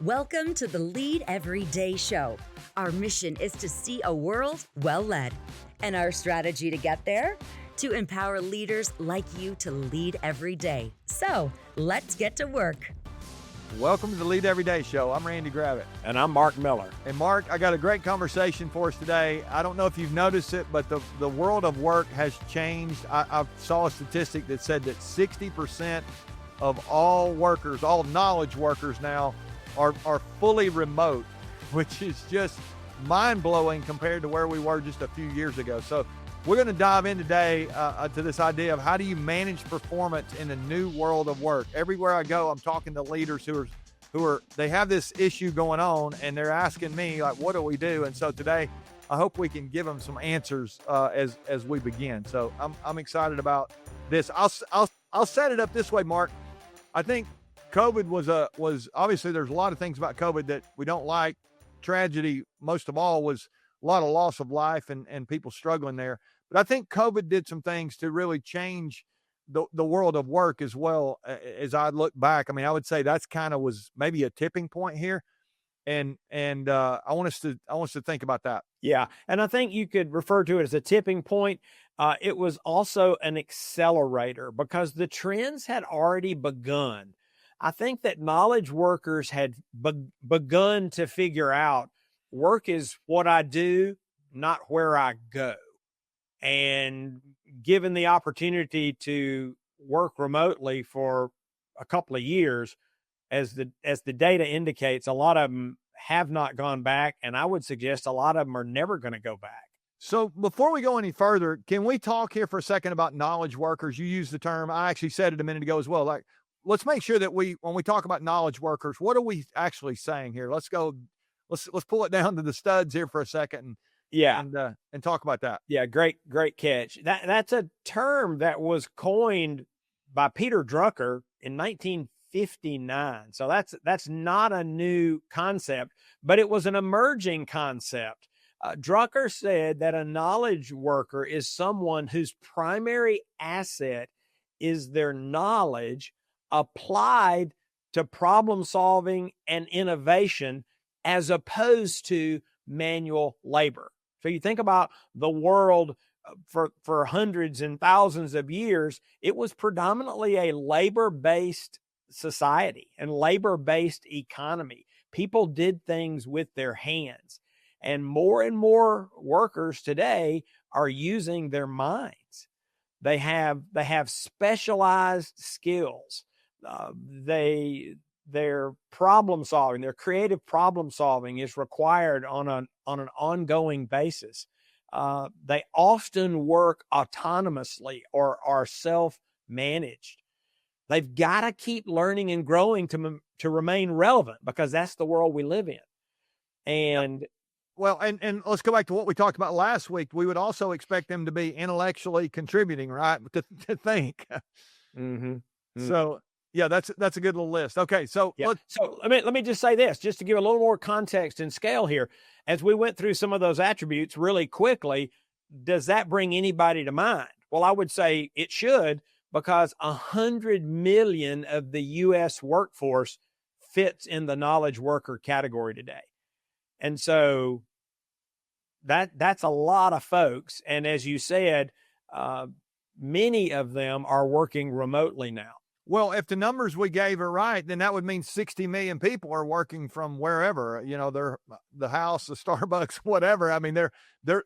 Welcome to the Lead Every Day show. Our mission is to see a world well led. And our strategy to get there? To empower leaders like you to lead every day. So let's get to work. Welcome to the Lead Every Day show. I'm Randy Gravitt. And I'm Mark Miller. And Mark, I got a great conversation for us today. I don't know if you've noticed it, but the world of work has changed. I saw a statistic that said that 60% of all workers, all knowledge workers now, are fully remote, which is just mind-blowing compared to where we were just a few years ago. So we're going to dive in today to this idea of how do you manage performance in a new world of work. Everywhere I go, I'm talking to leaders who are they have this issue going on, and they're asking me, like, what do we do? And so today, I hope we can give them some answers as we begin. So I'm excited about this. I'll set it up this way, Mark. I think COVID was obviously there's a lot of things about COVID that we don't like. Tragedy, most of all, was a lot of loss of life and people struggling there. But I think COVID did some things to really change the world of work as well. As I look back, I mean, I would say that's kind of was maybe a tipping point here. And I want us to think about that. Yeah. And I think you could refer to it as a tipping point. It was also an accelerator because the trends had already begun. I think that knowledge workers had begun to figure out work is what I do, not where I go. And given the opportunity to work remotely for a couple of years, as the data indicates, a lot of them have not gone back. And I would suggest a lot of them are never going to go back. So before we go any further, can we talk here for a second about knowledge workers? You used the term, I actually said it a minute ago as well. Like, let's make sure that when we talk about knowledge workers, what are we actually saying here? Let's pull it down to the studs here for a second and talk about that. Yeah. Great catch. That's a term that was coined by Peter Drucker in 1959. So that's not a new concept, but it was an emerging concept. Drucker said that a knowledge worker is someone whose primary asset is their knowledge applied to problem solving and innovation as opposed to manual labor. So you think about the world for hundreds and thousands of years, it was predominantly a labor-based society and labor-based economy. People did things with their hands. And more workers today are using their minds. They have specialized skills. Their problem solving, their creative problem solving is required on an ongoing basis. They often work autonomously or are self-managed. They've got to keep learning and growing to remain relevant because that's the world we live in. And well, and let's go back to what we talked about last week. We would also expect them to be intellectually contributing, right? To think. Mm-hmm. So yeah, that's a good little list. Okay, so yeah. Let me just say this, just to give a little more context and scale here. As we went through some of those attributes really quickly, does that bring anybody to mind? Well, I would say it should, because 100 million of the U.S. workforce fits in the knowledge worker category today. And so that's a lot of folks. And as you said, many of them are working remotely now. Well, if the numbers we gave are right, then that would mean 60 million people are working from wherever, they're the house, the Starbucks, whatever. I mean, they're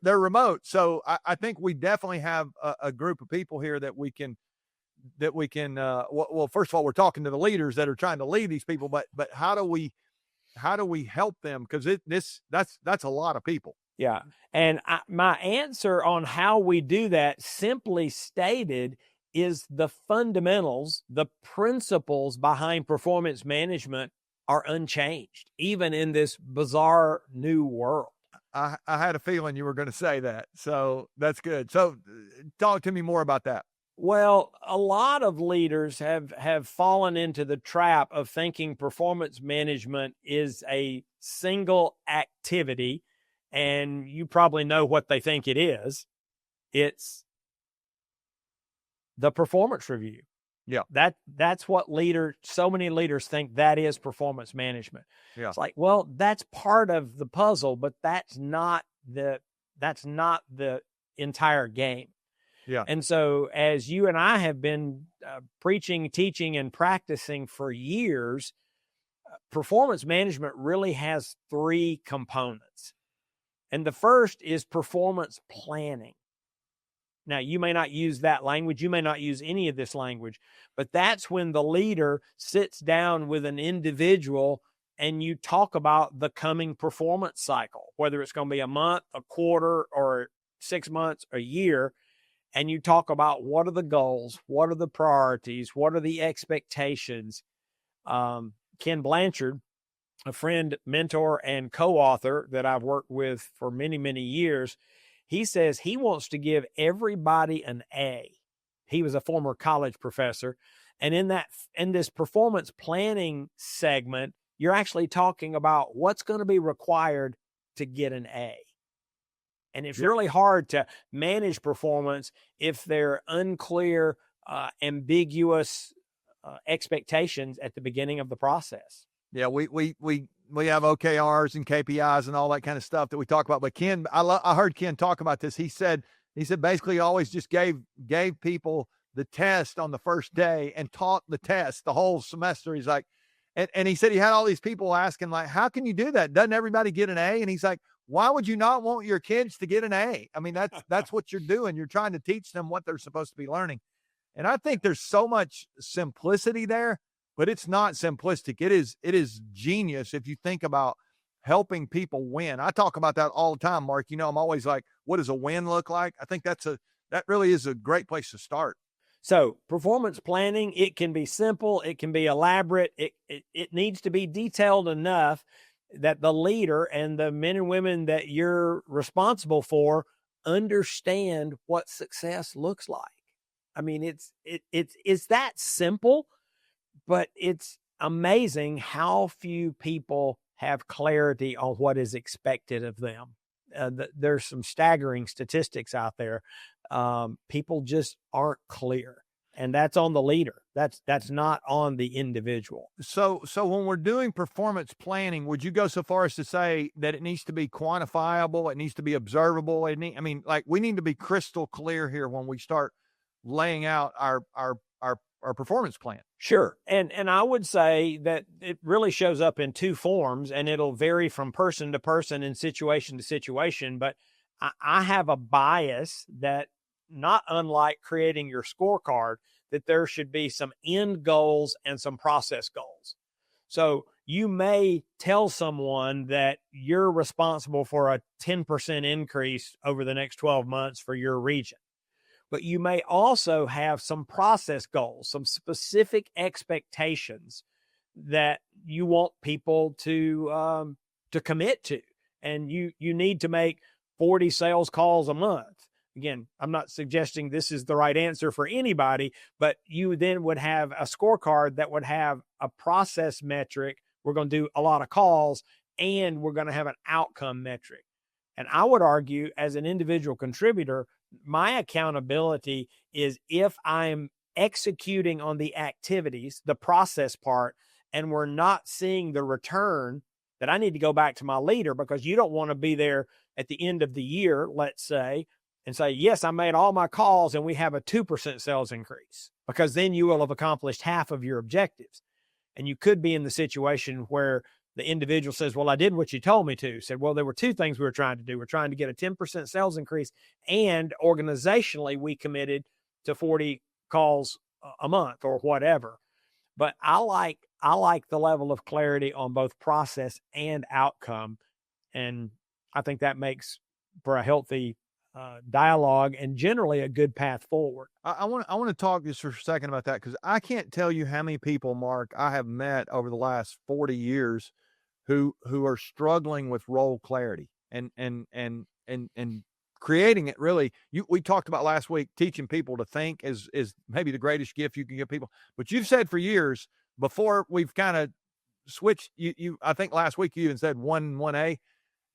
remote. So I think we definitely have a group of people here that we can, well, first of all, we're talking to the leaders that are trying to lead these people, but how do we help them? Because that's a lot of people. Yeah. And my answer on how we do that, simply stated, is the fundamentals, the principles behind performance management are unchanged, even in this bizarre new world. I had a feeling you were going to say that. So that's good. So talk to me more about that. Well, a lot of leaders have fallen into the trap of thinking performance management is a single activity, and you probably know what they think it is. It's the performance review. Yeah. That's what so many leaders think that is performance management. Yeah. It's like, well, that's part of the puzzle, but that's not the entire game. Yeah. And so as you and I have been preaching, teaching, and practicing for years, performance management really has three components. And the first is performance planning. Now, you may not use that language. You may not use any of this language, but that's when the leader sits down with an individual and you talk about the coming performance cycle, whether it's going to be a month, a quarter, or 6 months, a year. And you talk about what are the goals, what are the priorities, what are the expectations. Ken Blanchard, a friend, mentor, and co-author that I've worked with for many, many years, he says he wants to give everybody an A. He was a former college professor. And in this performance planning segment, you're actually talking about what's going to be required to get an A. And it's really hard to manage performance if there are unclear, ambiguous expectations at the beginning of the process. Yeah, we have OKRs and KPIs and all that kind of stuff that we talk about. But Ken, I heard Ken talk about this. He said basically he always just gave people the test on the first day and taught the test the whole semester. He's like, and he said he had all these people asking like, how can you do that? Doesn't everybody get an A? And he's like, why would you not want your kids to get an A? I mean, that's what you're doing. You're trying to teach them what they're supposed to be learning. And I think there's so much simplicity there, but it's not simplistic. It is genius if you think about helping people win. I talk about that all the time, Mark. You know, I'm always like, what does a win look like? I think that really is a great place to start. So performance planning, it can be simple, it can be elaborate, it needs to be detailed enough that the leader and the men and women that you're responsible for understand what success looks like. I mean, it's that simple, but it's amazing how few people have clarity on what is expected of them. There's some staggering statistics out there. People just aren't clear, and that's on the leader. That's not on the individual. So when we're doing performance planning, would you go so far as to say that it needs to be quantifiable? It needs to be observable. We need to be crystal clear here when we start laying out our performance plan. Sure. And I would say that it really shows up in two forms, and it'll vary from person to person and situation to situation. But I have a bias that, not unlike creating your scorecard, that there should be some end goals and some process goals. So you may tell someone that you're responsible for a 10% increase over the next 12 months for your region. But you may also have some process goals, some specific expectations that you want people to commit to. And you need to make 40 sales calls a month. Again, I'm not suggesting this is the right answer for anybody, but you then would have a scorecard that would have a process metric. We're going to do a lot of calls, and we're going to have an outcome metric. And I would argue, as an individual contributor, my accountability is if I'm executing on the activities, the process part, and we're not seeing the return, that I need to go back to my leader, because you don't want to be there at the end of the year, let's say, and say, yes, I made all my calls and we have a 2% sales increase, because then you will have accomplished half of your objectives. And you could be in the situation where the individual says, well, I did what you told me to. Said, well, there were two things we were trying to do. We're trying to get a 10% sales increase, and organizationally we committed to 40 calls a month or whatever. But I like the level of clarity on both process and outcome. And I think that makes for a healthy dialogue and generally a good path forward. I want to talk just for a second about that, because I can't tell you how many people, Mark, I have met over the last 40 years who are struggling with role clarity and creating it. Really, we talked about last week, teaching people to think is maybe the greatest gift you can give people. But you've said for years, before we've kind of switched, I think last week you even said 1A.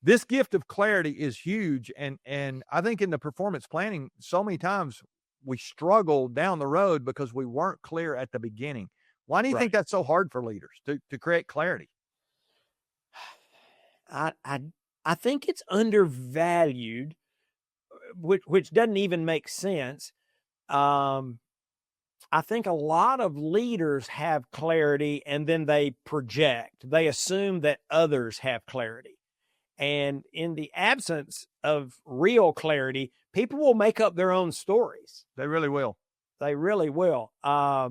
This gift of clarity is huge. And I think in the performance planning, so many times we struggle down the road because we weren't clear at the beginning. Why do you think Right. that's so hard for leaders to create clarity? I, I, I think it's undervalued, which doesn't even make sense. Um, I think a lot of leaders have clarity and then they project. They assume that others have clarity. And in the absence of real clarity, people will make up their own stories. They really will. They really will. I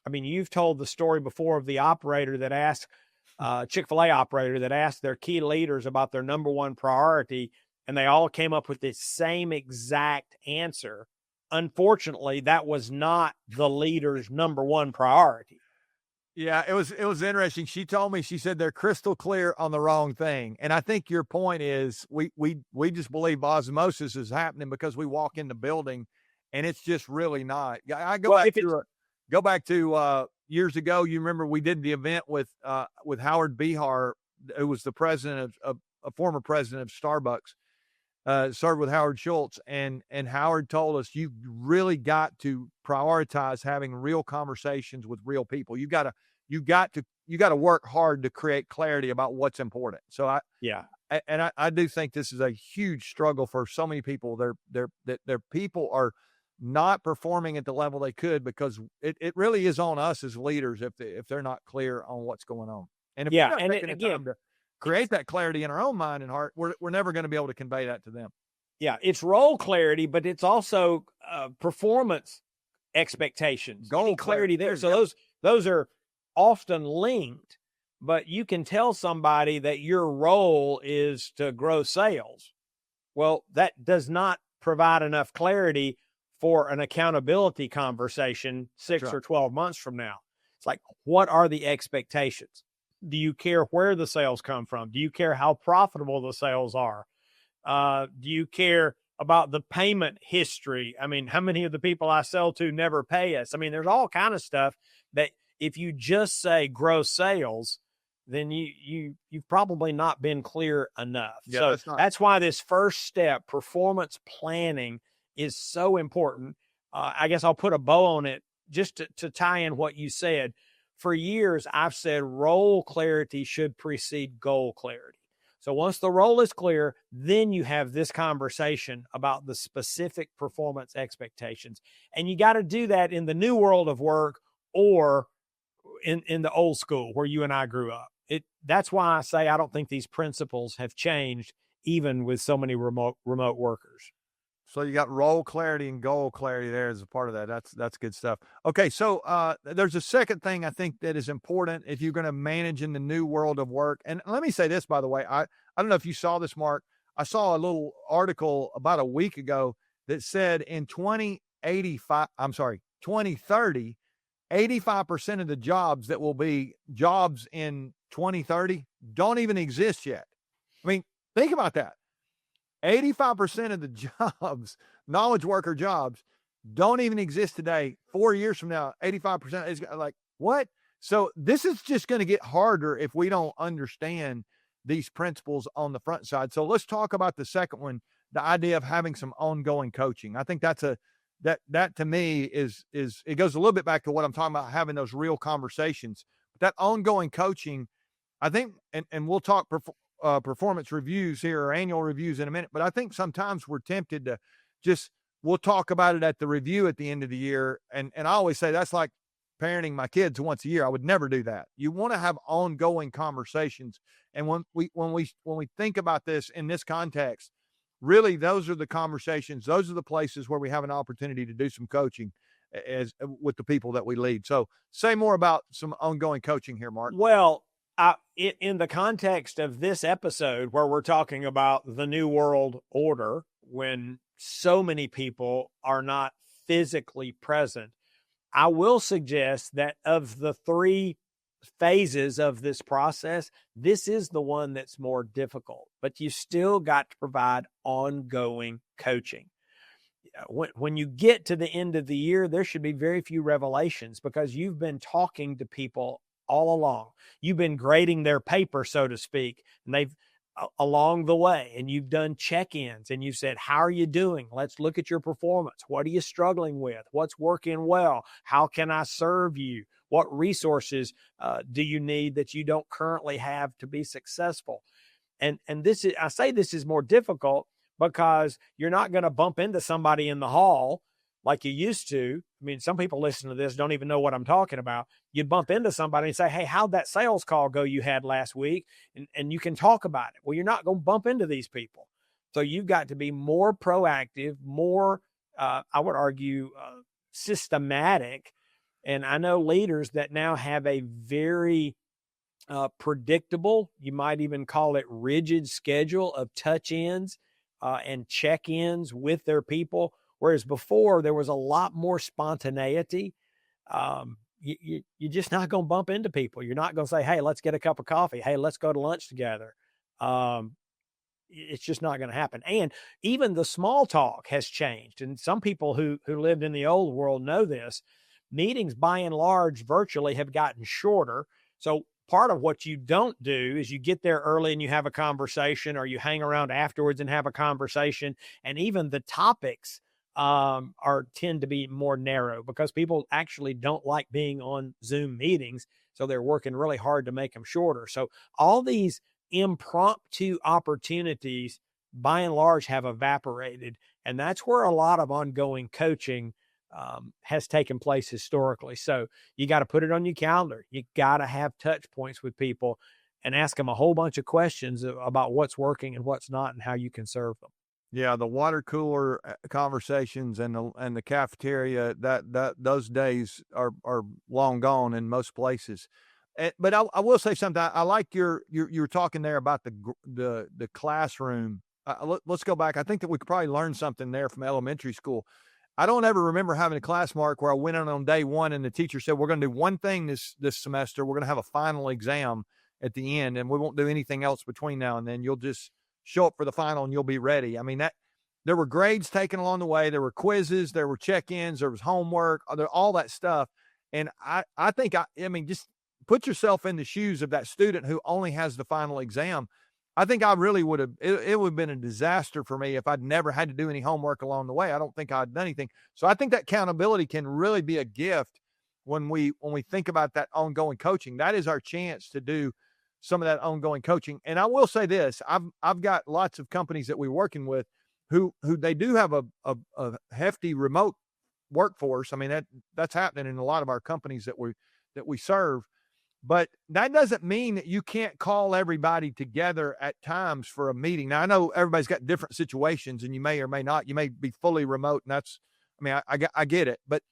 mean, you've told the story before of the operator that asked, Chick-fil-A operator that asked their key leaders about their number one priority, and they all came up with the same exact answer. Unfortunately, that was not the leader's number one priority. Yeah, it was interesting. She told me, she said they're crystal clear on the wrong thing. And I think your point is we just believe osmosis is happening because we walk in the building and it's just really not. I go back to years ago. You remember we did the event with Howard Behar, who was the president of a former president of Starbucks, served with Howard Schultz, and Howard told us, you've really got to prioritize having real conversations with real people. You got to work hard to create clarity about what's important. So I do think this is a huge struggle for so many people. Their people are not performing at the level they could because it really is on us as leaders if they're not clear on what's going on. And if we're not taking the time to create that clarity in our own mind and heart, we're never going to be able to convey that to them. Yeah, it's role clarity, but it's also performance expectations. Goal clarity there. So those are often linked, but you can tell somebody that your role is to grow sales. Well, that does not provide enough clarity for an accountability conversation 6 or 12 months from now. It's like, what are the expectations? Do you care where the sales come from? Do you care how profitable the sales are? Do you care about the payment history? I mean, how many of the people I sell to never pay us? I mean, there's all kind of stuff that if you just say gross sales, then you've probably not been clear enough. Yeah, so that's why this first step, performance planning, is so important. I guess I'll put a bow on it just to tie in what you said. For years, I've said role clarity should precede goal clarity. So once the role is clear, then you have this conversation about the specific performance expectations. And you got to do that in the new world of work or in the old school where you and I grew up. That's why I say I don't think these principles have changed even with so many remote workers. So you got role clarity and goal clarity there as a part of that. That's good stuff. Okay, so there's a second thing I think that is important if you're going to manage in the new world of work. And let me say this, by the way, I don't know if you saw this, Mark. I saw a little article about a week ago that said in 2030, 85% of the jobs that will be jobs in 2030 don't even exist yet. I mean, think about that. 85% of the jobs, knowledge worker jobs, don't even exist today. 4 years from now, 85% is like, what? So this is just going to get harder if we don't understand these principles on the front side. So let's talk about the second one, the idea of having some ongoing coaching. I think that to me is it goes a little bit back to what I'm talking about, having those real conversations. But that ongoing coaching, I think, and we'll talk performance reviews here or annual reviews in a minute, but I think sometimes we're tempted to we'll talk about it at the review at the end of the year. And I always say that's like parenting my kids once a year. I would never do that. You want to have ongoing conversations. And when we think about this in this context, really, those are the conversations. Those are the places where we have an opportunity to do some coaching with the people that we lead. So say more about some ongoing coaching here, Mark. Well, in the context of this episode where we're talking about the new world order, when so many people are not physically present, I will suggest that of the three phases of this process, this is the one that's more difficult, but you still got to provide ongoing coaching. When you get to the end of the year, there should be very few revelations because you've been talking to people all along. You've been grading their paper, so to speak, and along the way, and you've done check-ins and you've said, how are you doing? Let's look at your performance. What are you struggling with? What's working well? How can I serve you? What resources do you need that you don't currently have to be successful? And this is, I say this is more difficult because you're not going to bump into somebody in the hall like you used to. I mean, some people listen to this don't even know what I'm talking about. You'd bump into somebody and say, hey, how'd that sales call go you had last week? And you can talk about it. Well, you're not going to bump into these people. So you've got to be more proactive, more, I would argue, systematic. And I know leaders that now have a very predictable, you might even call it rigid schedule of touch-ins and check-ins with their people. Whereas before there was a lot more spontaneity. You're just not going to bump into people. You're not going to say, hey, let's get a cup of coffee. Hey, let's go to lunch together. It's just not going to happen. And even the small talk has changed. And some people who lived in the old world know this. Meetings by and large virtually have gotten shorter. So part of what you don't do is you get there early and you have a conversation, or you hang around afterwards and have a conversation. And even the topics tend to be more narrow because people actually don't like being on Zoom meetings. So they're working really hard to make them shorter. So all these impromptu opportunities by and large have evaporated. And that's where a lot of ongoing coaching has taken place historically. So you got to put it on your calendar. You got to have touch points with people and ask them a whole bunch of questions about what's working and what's not and how you can serve them. Yeah, the water cooler conversations and the cafeteria, that those days are long gone in most places. But I will say something. I like you were talking there about the classroom. Let's go back. I think that we could probably learn something there from elementary school. I don't ever remember having a class, Mark, where I went in on day one and the teacher said, we're going to do one thing this semester. We're going to have a final exam at the end, and we won't do anything else between now and then. You'll just show up for the final and you'll be ready. I mean, there were grades taken along the way. There were quizzes, there were check-ins, there was homework, all that stuff. And I think, just put yourself in the shoes of that student who only has the final exam. I think I really would have, it would have been a disaster for me if I'd never had to do any homework along the way. I don't think I'd done anything. So I think that accountability can really be a gift when we think about that ongoing coaching. That is our chance to do some of that ongoing coaching. And I will say this, I've got lots of companies that we're working with who they do have a hefty remote workforce. I mean, that's happening in a lot of our companies that we serve. But that doesn't mean that you can't call everybody together at times for a meeting. Now, I know everybody's got different situations and you may or may not. You may be fully remote, and I get it. But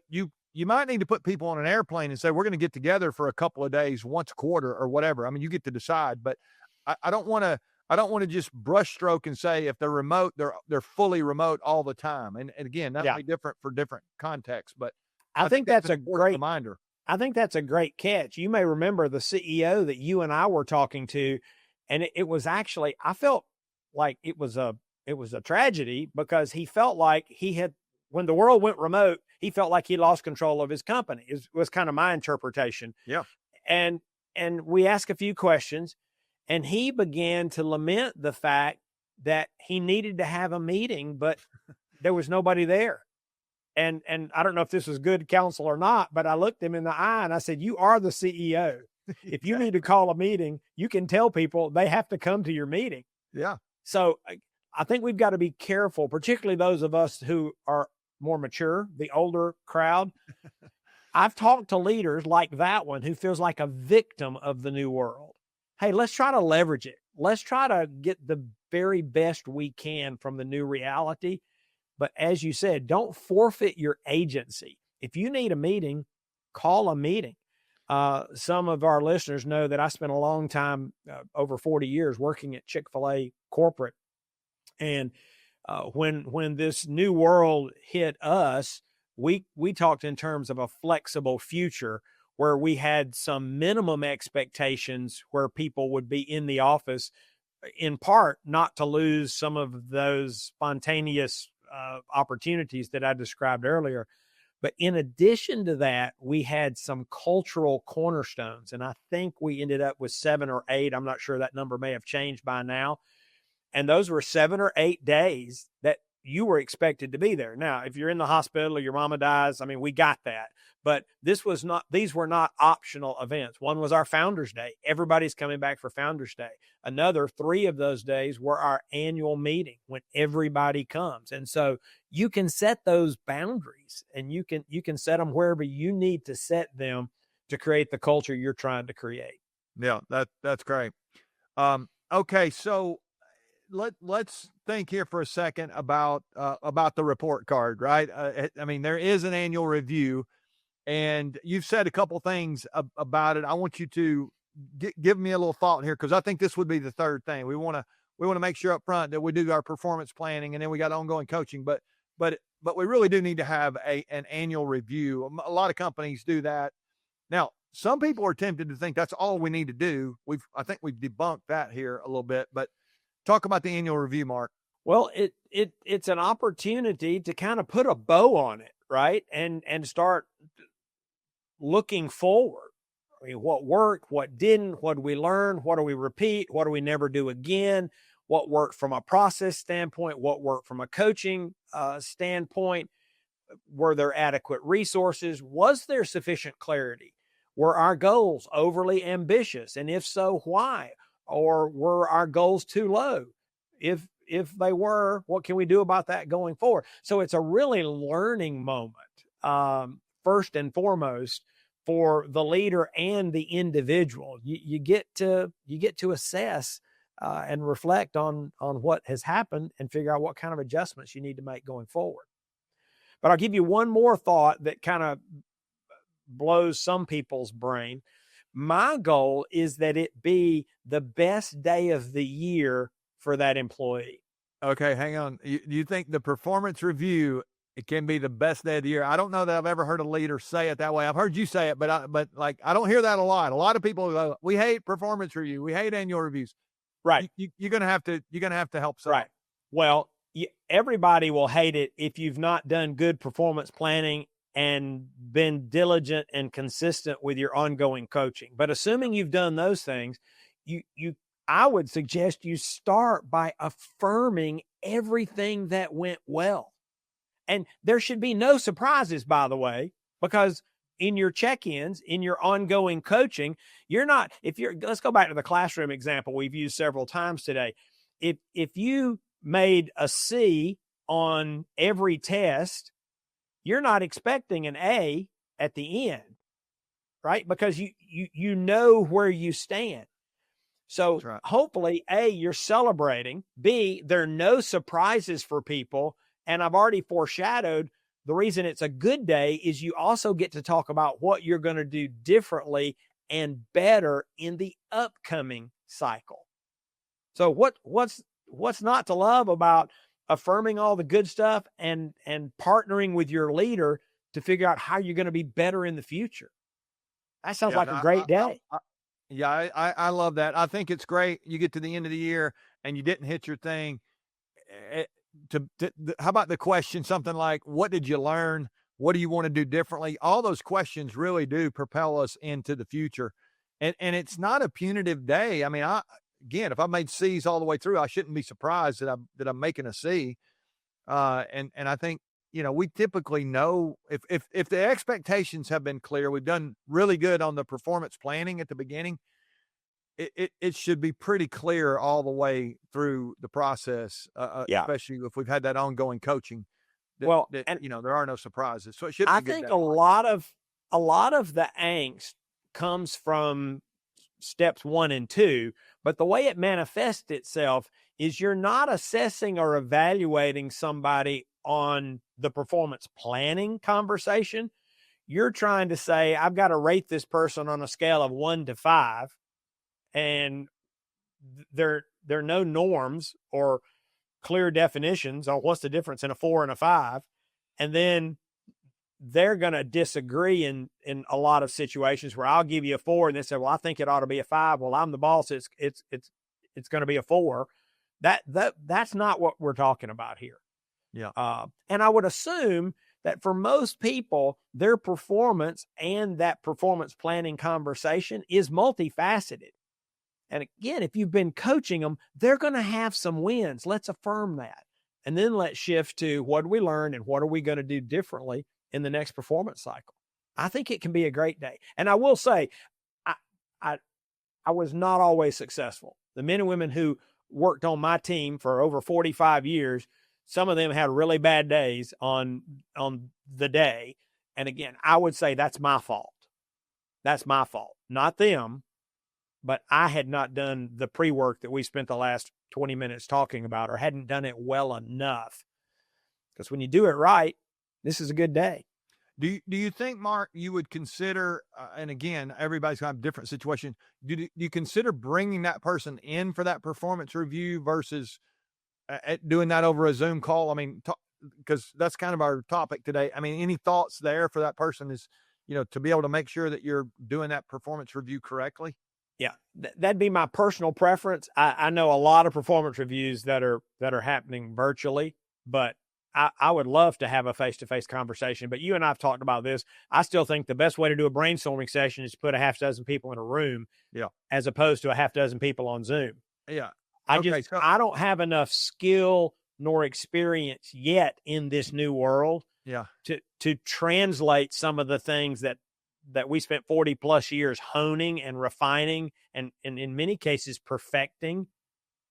you might need to put people on an airplane and say, we're going to get together for a couple of days, once a quarter or whatever. I mean, you get to decide. But I don't want to just brushstroke and say if they're remote, they're fully remote all the time. And again, that may be different for different contexts. But I think that's a great reminder. I think that's a great catch. You may remember the CEO that you and I were talking to, and it was actually, I felt like it was a tragedy because he felt like when the world went remote, he felt like he lost control of his company. It was kind of my interpretation. Yeah. And we asked a few questions, and he began to lament the fact that he needed to have a meeting, but there was nobody there. And I don't know if this was good counsel or not, but I looked him in the eye and I said, you are the CEO. If you need to call a meeting, you can tell people they have to come to your meeting. Yeah. So I think we've got to be careful, particularly those of us who are more mature, the older crowd. I've talked to leaders like that one who feels like a victim of the new world. Hey, let's try to leverage it. Let's try to get the very best we can from the new reality. But as you said, don't forfeit your agency. If you need a meeting, call a meeting. Some of our listeners know that I spent a long time, over 40 years, working at Chick-fil-A corporate. And when this new world hit us, we talked in terms of a flexible future where we had some minimum expectations where people would be in the office, in part not to lose some of those spontaneous opportunities that I described earlier. But in addition to that, we had some cultural cornerstones. And I think we ended up with 7 or 8. I'm not sure, that number may have changed by now. And those were 7 or 8 days that you were expected to be there. Now, if you're in the hospital or your mama dies, I mean, we got that. But these were not optional events. One was our Founders Day. Everybody's coming back for Founders Day. Another 3 of those days were our annual meeting when everybody comes. And so you can set those boundaries, and you can set them wherever you need to set them to create the culture you're trying to create. Yeah, that's great. Okay, so let's think here for a second about the report card, right? I mean, there is an annual review, and you've said a couple things about it. I want you to give me a little thought here, because I think this would be the third thing. We want to make sure up front that we do our performance planning, and then we got ongoing coaching. But we really do need to have an annual review. A lot of companies do that. Now, some people are tempted to think that's all we need to do. I think we've debunked that here a little bit, but talk about the annual review, Mark. Well, it's an opportunity to kind of put a bow on it, right? And start looking forward. I mean, what worked, what didn't, what did we learn, what do we repeat, what do we never do again, what worked from a process standpoint, what worked from a coaching standpoint, were there adequate resources, was there sufficient clarity, were our goals overly ambitious, and if so, why? Or were our goals too low? If they were, what can we do about that going forward? So it's a really learning moment, first and foremost, for the leader and the individual. You get to assess and reflect on what has happened and figure out what kind of adjustments you need to make going forward. But I'll give you one more thought that kind of blows some people's brain. My goal is that it be the best day of the year for that employee. Okay, hang on. You think the performance review, it can be the best day of the year? I don't know that I've ever heard a leader say it that way. I've heard you say it, but I don't hear that a lot. A lot of people go, we hate performance review, we hate annual reviews. Right. You're gonna have to help some. Right. Well, everybody will hate it if you've not done good performance planning and been diligent and consistent with your ongoing coaching. But assuming you've done those things, I would suggest you start by affirming everything that went well. And there should be no surprises, by the way, because in your check-ins, in your ongoing coaching, let's go back to the classroom example we've used several times today. If you made a C on every test, you're not expecting an A at the end, right? Because you know where you stand. So right. Hopefully, A, you're celebrating. B, there are no surprises for people. And I've already foreshadowed the reason it's a good day is you also get to talk about what you're going to do differently and better in the upcoming cycle. So what's not to love about affirming all the good stuff and partnering with your leader to figure out how you're going to be better in the future? That sounds like a great day. I love that. I think it's great. You get to the end of the year and you didn't hit your thing. How about the question, something like, what did you learn? What do you want to do differently? All those questions really do propel us into the future. And it's not a punitive day. I mean, again, if I made C's all the way through, I shouldn't be surprised that I'm making a C. And I think, we typically know if the expectations have been clear, we've done really good on the performance planning at the beginning. It should be pretty clear all the way through the process, especially if we've had that ongoing coaching. There are no surprises. So it should be. I think a lot of the angst comes from steps 1 and 2, but the way it manifests itself is you're not assessing or evaluating somebody on the performance planning conversation. You're trying to say, I've got to rate this person on a scale of 1 to 5. And there are no norms or clear definitions on what's the difference in a 4 and a 5. And then they're going to disagree in a lot of situations where I'll give you a 4 and they say, well, I think it ought to be a 5. Well, I'm the boss. It's going to be a 4. That's not what we're talking about here. Yeah. And I would assume that for most people, their performance and that performance planning conversation is multifaceted. And again, if you've been coaching them, they're going to have some wins. Let's affirm that. And then let's shift to what do we learn and what are we going to do differently in the next performance cycle. I think it can be a great day. And I will say, I was not always successful. The men and women who worked on my team for over 45 years, some of them had really bad days on the day. And again, I would say that's my fault. That's my fault, not them. But I had not done the pre-work that we spent the last 20 minutes talking about, or hadn't done it well enough. Because when you do it right, this is a good day. Do you think, Mark, you would consider, and again, everybody's going to have a different situation, do you consider bringing that person in for that performance review versus doing that over a Zoom call? I mean, because that's kind of our topic today. I mean, any thoughts there for that person is, to be able to make sure that you're doing that performance review correctly? Yeah, that'd be my personal preference. I know a lot of performance reviews that are happening virtually, but I would love to have a face-to-face conversation. But you and I have talked about this. I still think the best way to do a brainstorming session is to put a half dozen people in a room, as opposed to a half dozen people on Zoom. Yeah, I don't have enough skill nor experience yet in this new world. To translate some of the things that we spent 40 plus years honing and refining and in many cases perfecting,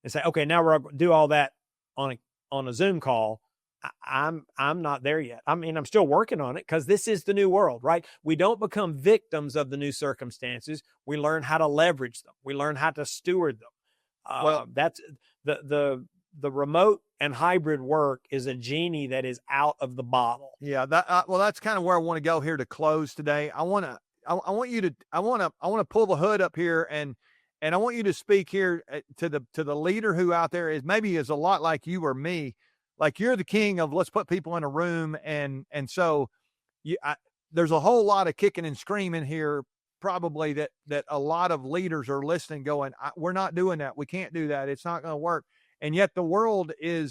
and say, okay, now we're going to do all that on a Zoom call. I'm not there yet. I mean, I'm still working on it because this is the new world, right? We don't become victims of the new circumstances. We learn how to leverage them. We learn how to steward them. That's the remote and hybrid work is a genie that is out of the bottle. Yeah. That's kind of where I want to go here to close today. I want to pull the hood up here and I want you to speak here to the leader who out there is a lot like you or me. Like you're the king of let's put people in a room. And so there's a whole lot of kicking and screaming here, probably that a lot of leaders are listening going, we're not doing that. We can't do that. It's not going to work. And yet the world you're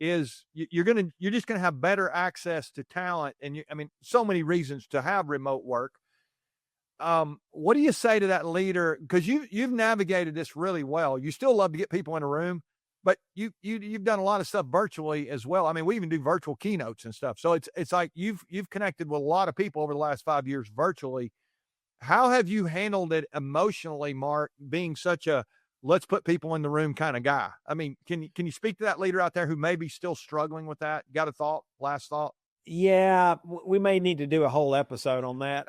just going to have better access to talent. And so many reasons to have remote work. What do you say to that leader? Because you've navigated this really well. You still love to get people in a room, but you've done a lot of stuff virtually as well. I mean, we even do virtual keynotes and stuff. So it's like you've connected with a lot of people over the last 5 years virtually. How have you handled it emotionally, Mark, being such a let's put people in the room kind of guy? I mean, can you speak to that leader out there who may be still struggling with that? Got a thought? Last thought? Yeah, we may need to do a whole episode on that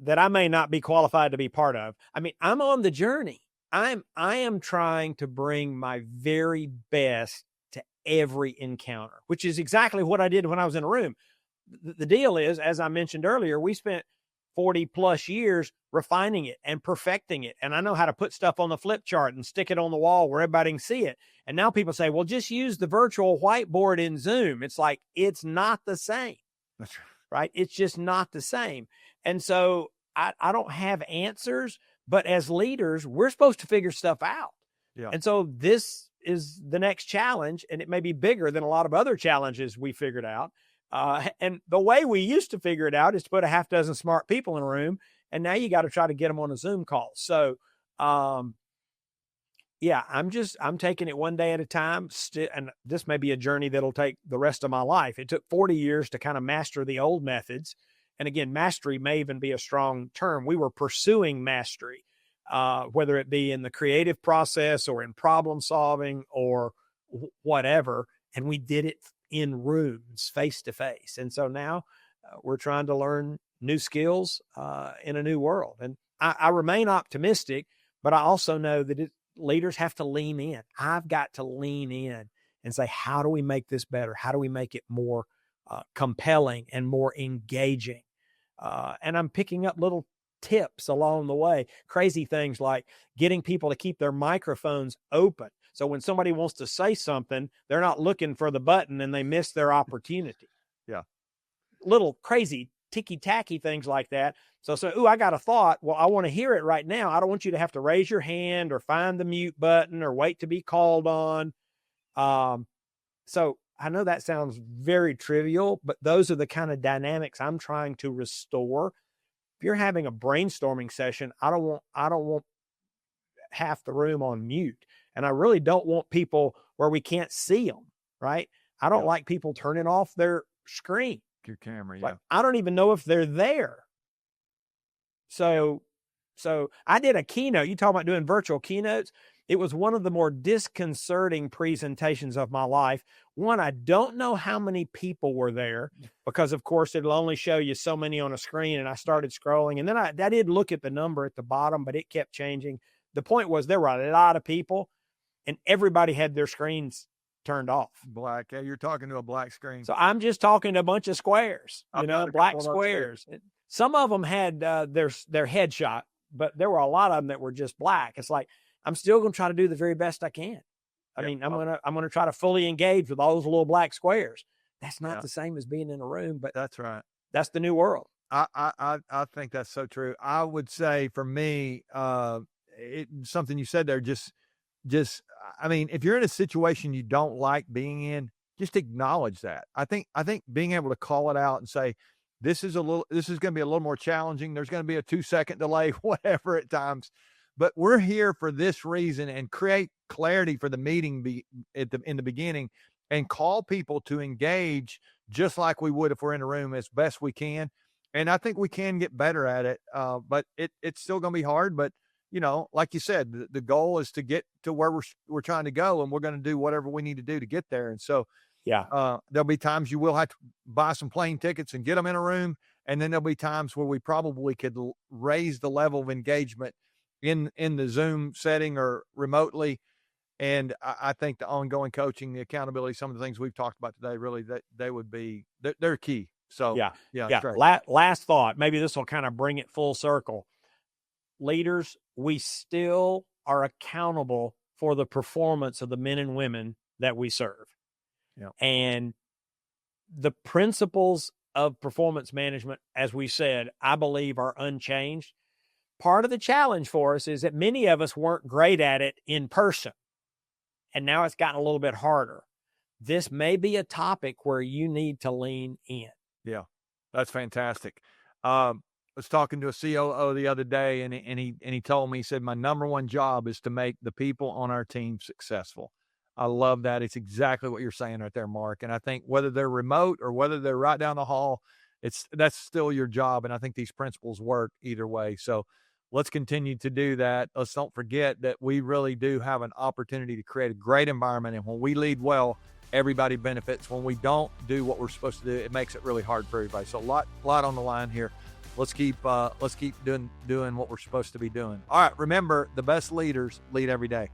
that I may not be qualified to be part of. I mean, I'm on the journey. I am trying to bring my very best to every encounter, which is exactly what I did when I was in a room. The deal is, as I mentioned earlier, we spent 40 plus years refining it and perfecting it. And I know how to put stuff on the flip chart and stick it on the wall where everybody can see it. And now people say, well, just use the virtual whiteboard in Zoom. It's like, it's not the same. That's right. It's just not the same. And so I don't have answers, but as leaders, we're supposed to figure stuff out. Yeah. And so this is the next challenge, and it may be bigger than a lot of other challenges we figured out. And the way we used to figure it out is to put a half dozen smart people in a room, and now you got to try to get them on a Zoom call. So, yeah, I'm taking it one day at a time. And this may be a journey that'll take the rest of my life. It took 40 years to kind of master the old methods. And again, mastery may even be a strong term. We were pursuing mastery, whether it be in the creative process or in problem solving or whatever. And we did it in rooms, face to face. And so now we're trying to learn new skills in a new world. And I remain optimistic, but I also know that leaders have to lean in. I've got to lean in and say, how do we make this better? How do we make it more compelling and more engaging? And I'm picking up little tips along the way, crazy things like getting people to keep their microphones open. So when somebody wants to say something, they're not looking for the button and they miss their opportunity. Yeah. Little crazy ticky-tacky things like that. So, I got a thought. Well, I want to hear it right now. I don't want you to have to raise your hand or find the mute button or wait to be called on. So I know that sounds very trivial, but those are the kind of dynamics I'm trying to restore. If you're having a brainstorming session, I don't want half the room on mute. And I really don't want people where we can't see them, right? I don't like people turning off their screen. Your camera, Like, I don't even know if they're there. So I did a keynote. You talk about doing virtual keynotes. It was one of the more disconcerting presentations of my life. One, I don't know how many people were there because, of course, it'll only show you so many on a screen. And I started scrolling. And then I did look at the number at the bottom, but it kept changing. The point was there were a lot of people, and everybody had their screens turned off. Black. Yeah, you're talking to a black screen. So I'm just talking to a bunch of squares, black squares. Some of them had their headshot, but there were a lot of them that were just black. It's like, I'm still going to try to do the very best I can. I mean, I'm going to try to fully engage with all those little black squares. That's not the same as being in a room, but that's right. That's the new world. I think that's so true. I would say for me, something you said there, just, I mean, if you're in a situation you don't like being in, just acknowledge that. I think being able to call it out and say, this is going to be a little more challenging. There's going to be a 2-second delay, whatever at times, but we're here for this reason, and create clarity for the meeting in the beginning, and call people to engage just like we would if we're in a room as best we can. And I think we can get better at it. But it's still going to be hard, but like you said, the goal is to get to where we're trying to go, and we're going to do whatever we need to do to get there. And so, there'll be times you will have to buy some plane tickets and get them in a room. And then there'll be times where we probably could raise the level of engagement in the Zoom setting or remotely. And I think the ongoing coaching, the accountability, some of the things we've talked about today, really, they're key. So Last thought, maybe this will kind of bring it full circle. Leaders, we still are accountable for the performance of the men and women that we serve. Yeah. And the principles of performance management, as we said, I believe are unchanged. Part of the challenge for us is that many of us weren't great at it in person, and now it's gotten a little bit harder. This may be a topic where you need to lean in. Yeah, that's fantastic. I was talking to a COO the other day, and he told me, he said, my number one job is to make the people on our team successful. I love that. It's exactly what you're saying right there, Mark. And I think whether they're remote or whether they're right down the hall, that's still your job. And I think these principles work either way. So let's continue to do that. Let's don't forget that we really do have an opportunity to create a great environment. And when we lead well, everybody benefits. When we don't do what we're supposed to do, it makes it really hard for everybody. So a lot on the line here. Let's keep doing what we're supposed to be doing. All right. Remember, the best leaders lead every day.